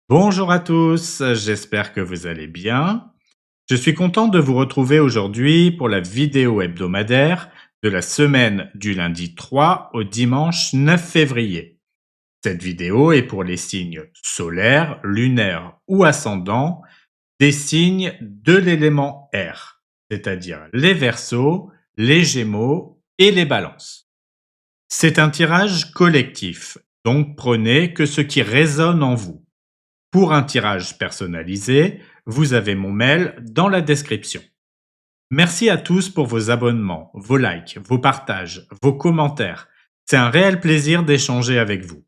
Bonjour à tous, j'espère que vous allez bien. Je suis content de vous retrouver aujourd'hui pour la vidéo hebdomadaire de la semaine du lundi 3 au dimanche 9 février. Cette vidéo est pour les signes solaires, lunaires ou ascendants des signes de l'élément air, c'est-à-dire les Verseaux, les Gémeaux et les Balances. C'est un tirage collectif, donc prenez que ce qui résonne en vous. Pour un tirage personnalisé, vous avez mon mail dans la description. Merci à tous pour vos abonnements, vos likes, vos partages, vos commentaires. C'est un réel plaisir d'échanger avec vous.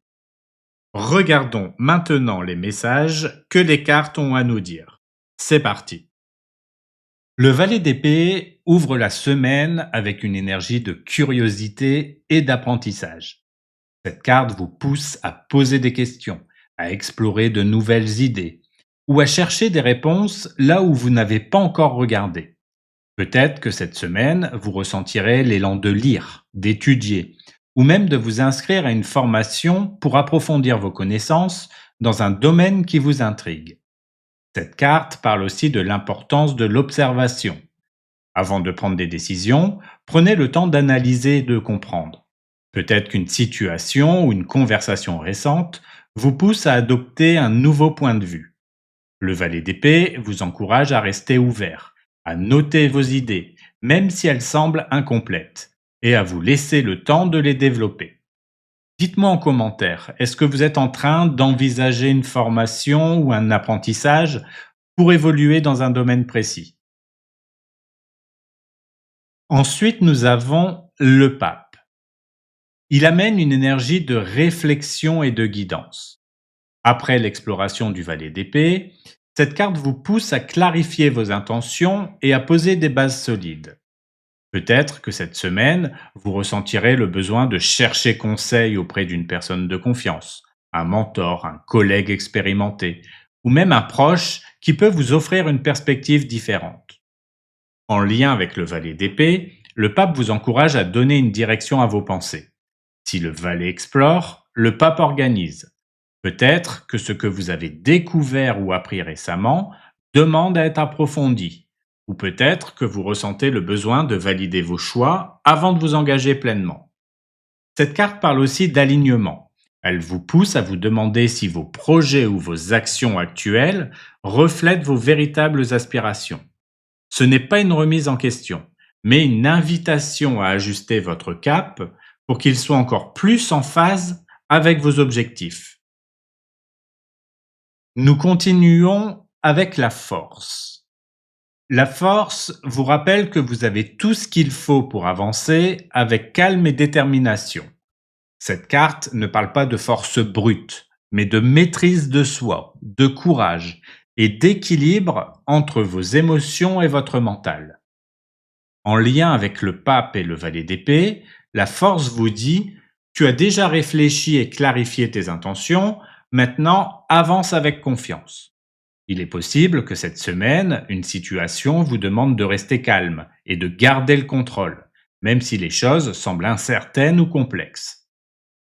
Regardons maintenant les messages que les cartes ont à nous dire. C'est parti. Le valet d'épée ouvre la semaine avec une énergie de curiosité et d'apprentissage. Cette carte vous pousse à poser des questions, à explorer de nouvelles idées ou à chercher des réponses là où vous n'avez pas encore regardé. Peut-être que cette semaine, vous ressentirez l'élan de lire, d'étudier ou même de vous inscrire à une formation pour approfondir vos connaissances dans un domaine qui vous intrigue. Cette carte parle aussi de l'importance de l'observation. Avant de prendre des décisions, prenez le temps d'analyser et de comprendre. Peut-être qu'une situation ou une conversation récente vous pousse à adopter un nouveau point de vue. Le valet d'épée vous encourage à rester ouvert, à noter vos idées, même si elles semblent incomplètes, et à vous laisser le temps de les développer. Dites-moi en commentaire, est-ce que vous êtes en train d'envisager une formation ou un apprentissage pour évoluer dans un domaine précis? Ensuite, nous avons le pape. Il amène une énergie de réflexion et de guidance. Après l'exploration du valet d'épée, cette carte vous pousse à clarifier vos intentions et à poser des bases solides. Peut-être que cette semaine, vous ressentirez le besoin de chercher conseil auprès d'une personne de confiance, un mentor, un collègue expérimenté, ou même un proche qui peut vous offrir une perspective différente. En lien avec le valet d'épée, le pape vous encourage à donner une direction à vos pensées. Si le valet explore, le pape organise. Peut-être que ce que vous avez découvert ou appris récemment demande à être approfondi. Ou peut-être que vous ressentez le besoin de valider vos choix avant de vous engager pleinement. Cette carte parle aussi d'alignement. Elle vous pousse à vous demander si vos projets ou vos actions actuelles reflètent vos véritables aspirations. Ce n'est pas une remise en question, mais une invitation à ajuster votre cap pour qu'il soit encore plus en phase avec vos objectifs. Nous continuons avec la force. La force vous rappelle que vous avez tout ce qu'il faut pour avancer avec calme et détermination. Cette carte ne parle pas de force brute, mais de maîtrise de soi, de courage et d'équilibre entre vos émotions et votre mental. En lien avec le pape et le valet d'épée, la force vous dit: tu as déjà réfléchi et clarifié tes intentions, maintenant avance avec confiance. Il est possible que cette semaine, une situation vous demande de rester calme et de garder le contrôle, même si les choses semblent incertaines ou complexes.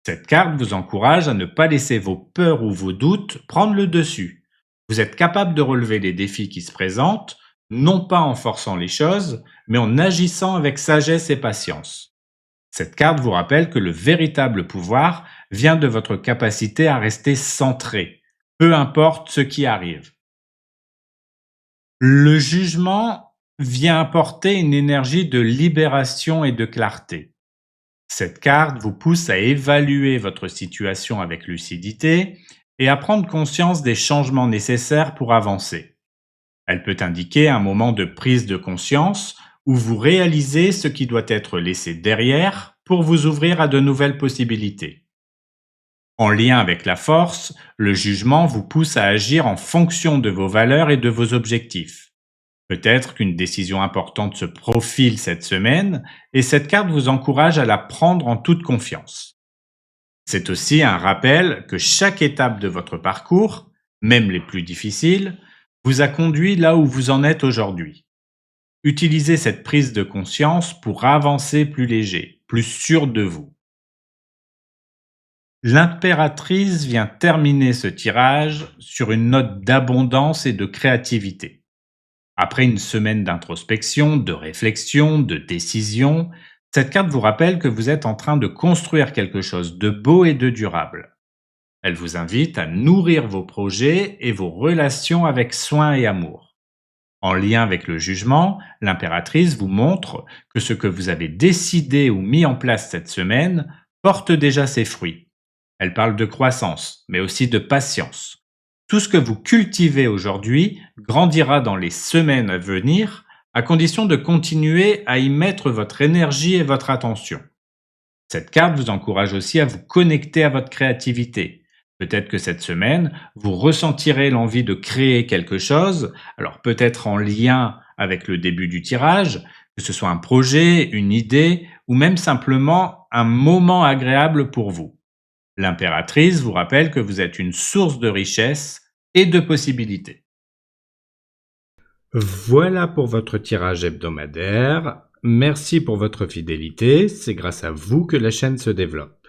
Cette carte vous encourage à ne pas laisser vos peurs ou vos doutes prendre le dessus. Vous êtes capable de relever les défis qui se présentent, non pas en forçant les choses, mais en agissant avec sagesse et patience. Cette carte vous rappelle que le véritable pouvoir vient de votre capacité à rester centré, peu importe ce qui arrive. Le jugement vient apporter une énergie de libération et de clarté. Cette carte vous pousse à évaluer votre situation avec lucidité et à prendre conscience des changements nécessaires pour avancer. Elle peut indiquer un moment de prise de conscience où vous réalisez ce qui doit être laissé derrière pour vous ouvrir à de nouvelles possibilités. En lien avec la force, le jugement vous pousse à agir en fonction de vos valeurs et de vos objectifs. Peut-être qu'une décision importante se profile cette semaine et cette carte vous encourage à la prendre en toute confiance. C'est aussi un rappel que chaque étape de votre parcours, même les plus difficiles, vous a conduit là où vous en êtes aujourd'hui. Utilisez cette prise de conscience pour avancer plus léger, plus sûr de vous. L'impératrice vient terminer ce tirage sur une note d'abondance et de créativité. Après une semaine d'introspection, de réflexion, de décision, cette carte vous rappelle que vous êtes en train de construire quelque chose de beau et de durable. Elle vous invite à nourrir vos projets et vos relations avec soin et amour. En lien avec le jugement, l'impératrice vous montre que ce que vous avez décidé ou mis en place cette semaine porte déjà ses fruits. Elle parle de croissance, mais aussi de patience. Tout ce que vous cultivez aujourd'hui grandira dans les semaines à venir, à condition de continuer à y mettre votre énergie et votre attention. Cette carte vous encourage aussi à vous connecter à votre créativité. Peut-être que cette semaine, vous ressentirez l'envie de créer quelque chose, alors peut-être en lien avec le début du tirage, que ce soit un projet, une idée, ou même simplement un moment agréable pour vous. L'impératrice vous rappelle que vous êtes une source de richesse et de possibilités. Voilà pour votre tirage hebdomadaire. Merci pour votre fidélité, c'est grâce à vous que la chaîne se développe.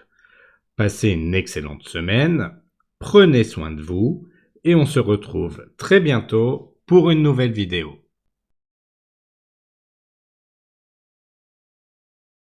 Passez une excellente semaine, prenez soin de vous et on se retrouve très bientôt pour une nouvelle vidéo.